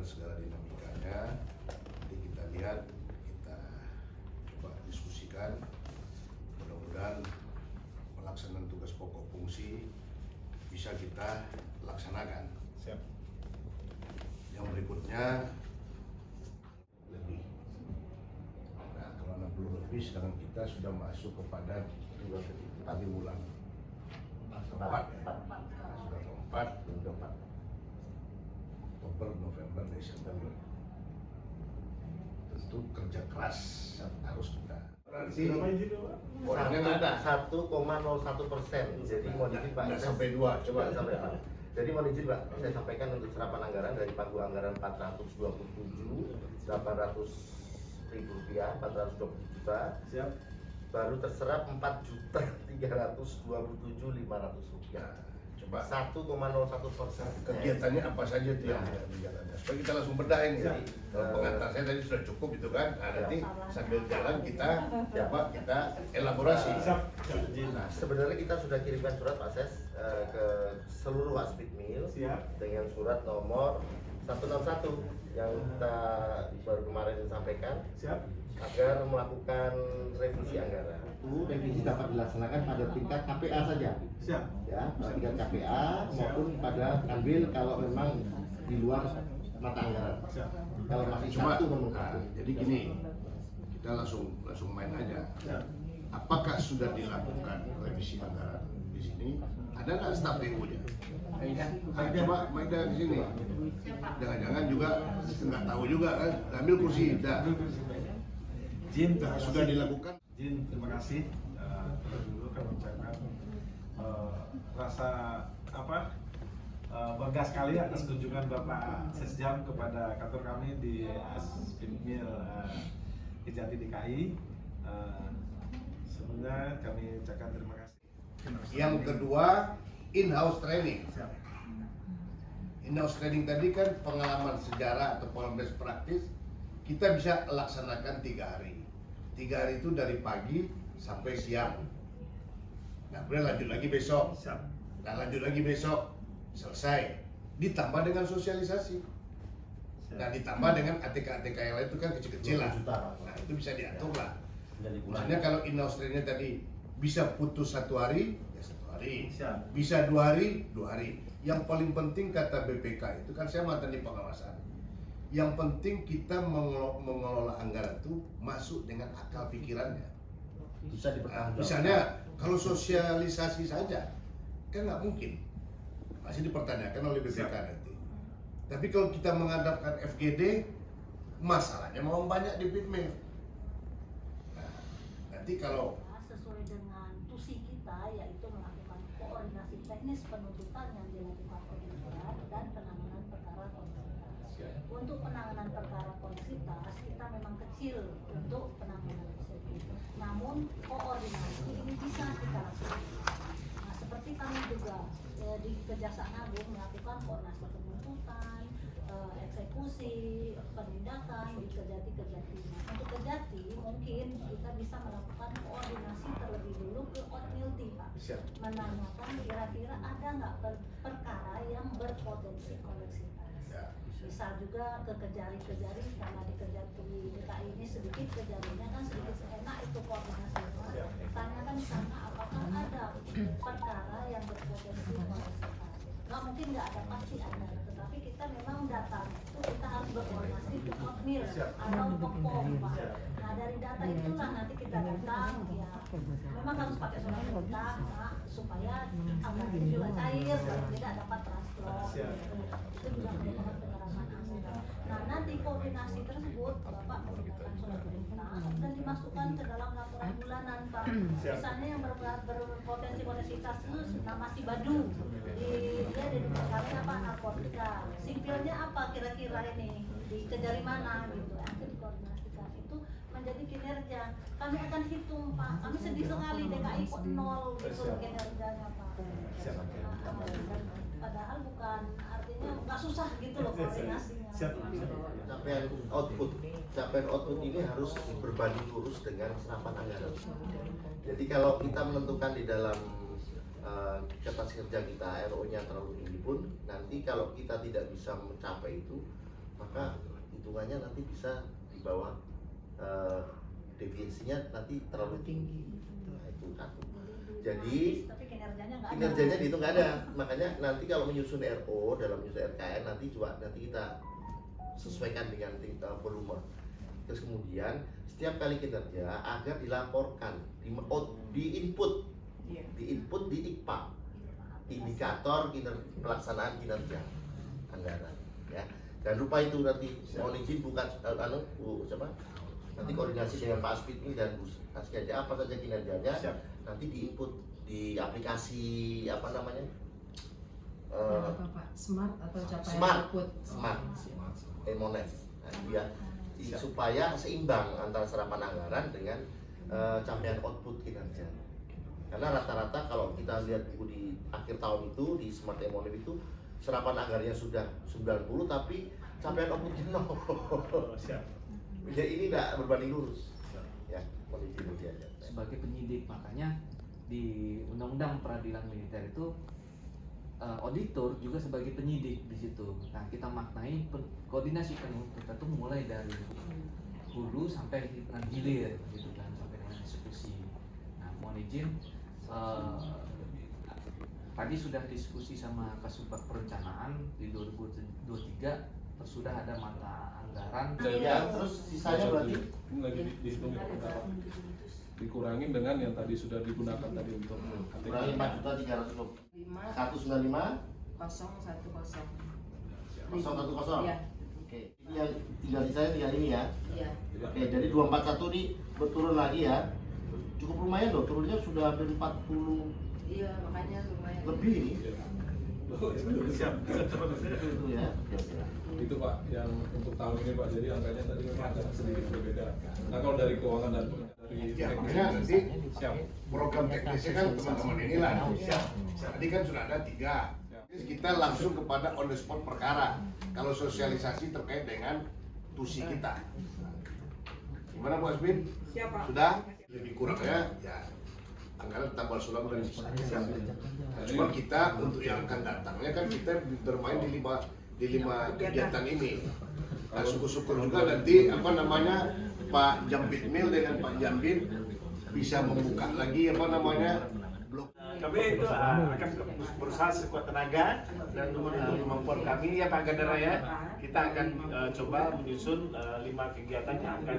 segala dinamikanya. Nanti kita lihat, kita coba diskusikan. Mudah-mudahan pelaksanaan tugas pokok fungsi bisa kita laksanakan. Siap. Yang berikutnya lebih. Nah, kalau 60 lebih, sedangkan kita sudah masuk kepada 3 bulan 4 ya. Nah, sudah keempat, Oktober, November, Desember. Tentu kerja keras harus kita. Berapa izin Pak? Orangnya nggak ada. 1,01%. Jadi mau izin Pak. Nggak sampai 2. Coba sampai Pak. Jadi mau izin Pak, saya sampaikan untuk serapan anggaran dari pagu anggaran 427.800.000 rupiah, 420 juta. Siap. Baru terserap 4.327.500 rupiah. Coba 1,01%. kegiatannya apa saja itu yang berjalannya supaya kita langsung bedah ini. Jadi, Kalau pengantar saya tadi sudah cukup itu kan. Nah, nanti sambil jalan kita kita elaborasi. Siap. Izin. Nah, Sebenarnya kita sudah kirimkan surat Pak Ses ke seluruh Waspidmil Siap. dengan surat nomor 161 yang kita baru kemarin sampaikan Siap. agar melakukan revisi anggaran. Itu revisi dapat dilaksanakan pada tingkat KPA saja, Siap. ya, pada tingkat KPA maupun pada kanwil kalau memang di luar mata anggaran. Siap. Kalau masih cuma satu nomor nah, satu. jadi gini, kita langsung main aja. Siap. Apakah sudah dilakukan revisi anggaran di sini? Ada nggak staf PU-nya? Coba Maida di sini. Jangan-jangan juga nggak tahu juga kan? Ambil kursi, dah. Jin, Sudah dilakukan. Jin, terima kasih. Terus dulu kami ucapkan rasa bangga sekali atas kunjungan Bapak Sesjam kepada kantor kami di Waspidmil Kejati DKI. Sebenarnya kami ucapkan terima kasih. Yang kedua, in-house training. Siap. In-house training tadi kan pengalaman sejarah atau pengalaman best practice kita bisa laksanakan 3 hari. 3 hari itu dari pagi sampai siang. Nah, kemudian lanjut lagi besok. Siap. Nah, lanjut lagi besok. Selesai. Ditambah dengan sosialisasi. Nah, ditambah dengan ATK-ATK yang lain itu kan kecil-kecil lah. Nah, itu bisa diatur lah. Misalnya kalau in-house trainingnya tadi bisa putus 1 hari, ya 1 hari. Siap. Bisa 2 hari, 2 hari. Yang paling penting kata BPK itu kan saya mantan di pengawasan. Yang penting kita mengelola anggaran itu masuk dengan akal pikirannya. Bisa dipertanggungjawabkan. Misalnya kalau sosialisasi saja kan nggak mungkin, masih dipertanyakan oleh BPK nanti. Tapi kalau kita menghadapkan FGD, masalahnya mau banyak di Pitmil. Nah, nanti kalau sesuai dengan tusi kita, yaitu melakukan koordinasi teknis penuntutan yang dilakukan oleh Direktorat dan penanganan perkara koneksitas. Untuk penanganan perkara koneksitas kita memang kecil untuk penanganan tersebut. Namun koordinasi ini bisa kita lakukan. Nah, seperti kami juga di Kejaksaan Agung melakukan koordinasi penuntutan, eksekusi, penindakan di Kejati. Untuk Kejati mungkin kita bisa melakukan koordinasi terlebih dulu ke Otmilti Pak. Siap. Menanyakan kira-kira ada nggak perkara yang berpotensi koneksitas. Bisa juga ke Kejari karena di Kejati DKI ini sedikit kejadiannya kan sedikit seenak itu koordinasi. Tanyakan di sana apakah ada perkara yang berpotensi koneksitas. Nggak mungkin nggak ada, pasti ada. Tetapi kita memang data itu kita harus berkoordinasi ke Otmil atau ke POM Pak. Nah dari data itulah nanti kita datang ya. Memang harus pakai surat perintah Pak, supaya anggaran itu juga cair dan tidak dapat transfer. Itu juga merupakan penyerapan anggaran. Nah nanti koordinasi tersebut Bapak menggunakan surat perintah dan dimasukkan ke dalam laporan bulanan Pak. Misalnya yang berpotensi koneksitas itu nama si Badu, dia di kami apa narkotika, sipilnya apa kira-kira ini dikejar mana gitu, itu dikoordinasikan. Itu menjadi kinerja. Kami akan hitung Pak. Kami sedih sekali DKI kok 0 gitu kinerjanya Pak. Padahal bukan artinya nggak susah gitu loh koordinasinya. Capaian output ini harus berbanding lurus dengan serapan anggaran. Jadi kalau kita menentukan di dalam kertas kerja kita RO-nya terlalu tinggi pun nanti kalau kita tidak bisa mencapai itu maka hitungannya nanti bisa di bawah deviasinya nanti terlalu tinggi. Nah, itu satu. Jadi tapi kinerjanya nggak ada. kinerjanya dihitung nggak ada. Makanya nanti kalau menyusun RO dalam menyusun RKN nanti kita sesuaikan dengan volume. Terus kemudian setiap kali kinerja agar dilaporkan di input di IKPA, indikator pelaksanaan kinerja anggaran, ya. Dan lupa itu nanti mohon izin bukan nanti koordinasi dengan Pak Aspid ini dan Bu Saskia aja apa saja kinerjanya. Siap. Nanti di input di aplikasi apa namanya apa Pak? Smart atau capaian Smart. output? Smart Emonef. Nah, dia supaya seimbang antara serapan anggaran dengan capaian output kinerja. Karena rata-rata kalau kita lihat buku di akhir tahun itu di Smart Emonef itu serapan anggarannya sudah 90 tapi capaian outputnya 0. Siap. Ya ini tidak berbanding lurus. Ya, kondisi itu aja. Sebagai penyidik, makanya di Undang-Undang Peradilan Militer itu auditor juga sebagai penyidik di situ. Nah, kita maknai koordinasi penuntut itu mulai dari hulu sampai hilir gitu kan, sampai dengan eksekusi. Nah, mohon izin tadi sudah diskusi sama Kasubag Perencanaan di 2023 sudah ada mata anggaran. Ya, terus sisanya berarti ini lagi dihitung ya, dikurangin dengan yang tadi sudah digunakan tadi untuk kurangi 4.300.000. 195 010. Iya. Oke, ini yang tinggal sisanya tinggal ini ya. Iya. Oke, jadi 241 ini berturun lagi ya. Cukup lumayan loh, turunnya sudah hampir 40 Iya, makanya lumayan. lebih ini. Siap. Itu ya. itu Pak yang untuk tahun ini Pak, jadi angkanya tadi memang agak sedikit berbeda. Nah kalau dari keuangan dan dari Ya, teknis, makanya nanti siap. program teknisnya kan teman-teman inilah. Tadi kan sudah ada 3. Kita langsung kepada on the spot perkara. Kalau sosialisasi terkait dengan tusi kita. Gimana Bu Asmin? Sudah? Lebih kurangnya ya anggaran tambal sulam dan sisa. Nah, cuma kita untuk yang akan datangnya kan kita bermain di lima kegiatan ini. Nah, syukur-syukur juga nanti apa namanya Pak Jambit Mil dengan Pak Jambin bisa membuka lagi apa namanya blok. Kami itu akan berusaha sekuat tenaga dan menurut kemampuan kami ya Pak Gandara ya, kita akan coba menyusun 5 kegiatan yang akan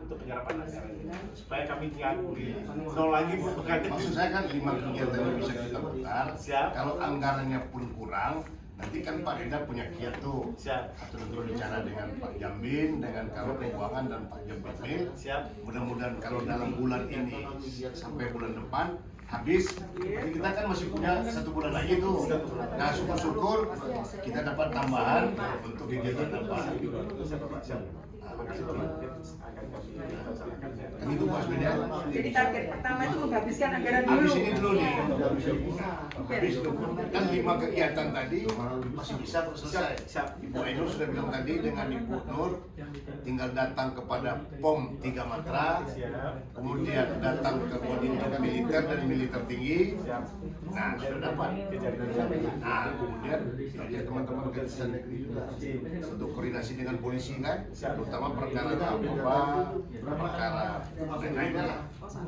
untuk penyerapan anggaran supaya kami tidak di nol lagi bukannya. Maksud saya kan 5 kegiatan yang bisa kita putar. Siap. Kalau anggarannya pun kurang, nanti kan Pak Renda punya kiat tuh. Siap. Terus bicara dengan Pak Jambin, dengan Karo Keuangan dan Pak Jambin Mil. Siap. Mudah-mudahan kalau dalam bulan ini sampai bulan depan habis, tapi kita kan masih punya 1 bulan lagi tuh. Nah, syukur-syukur kita dapat tambahan untuk kegiatan tambahan. Kan itu Pak Asmin ya. Jadi target pertama itu menghabiskan anggaran dulu. Habis ini dulu nih. Habis dulu. Kan 5 kegiatan tadi masih bisa kok selesai. Ibu Ainur sudah bilang tadi dengan Ibu Nur tinggal datang kepada POM 3 Matra, kemudian datang ke koordinator militer dan militer tinggi. Nah, sudah dapat. Nah, kemudian ya teman-teman kejaksaan negeri juga untuk koordinasi dengan polisi kan, terutama perkara narkoba, perkara lain-lain lah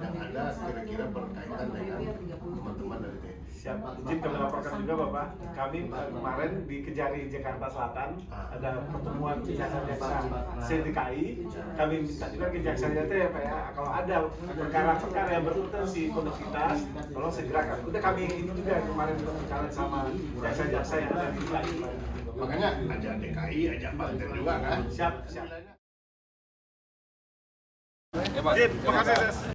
yang ada kira-kira berkaitan dengan teman-teman dari TNI. Siap, izin kami laporkan juga Bapak, kami kemarin di Kejari Jakarta Selatan ada pertemuan jaksa-jaksa CDKI. Kami minta juga ke jaksanya ya Pak ya, kalau ada perkara-perkara yang berpotensi koneksitas, tolong segera udah kami ini juga kemarin berbicara sama jaksa-jaksa yang ada di DKI. Makanya ada DKI, ada Banten juga kan. Siap, siap. Ya Pak. Terima kasih.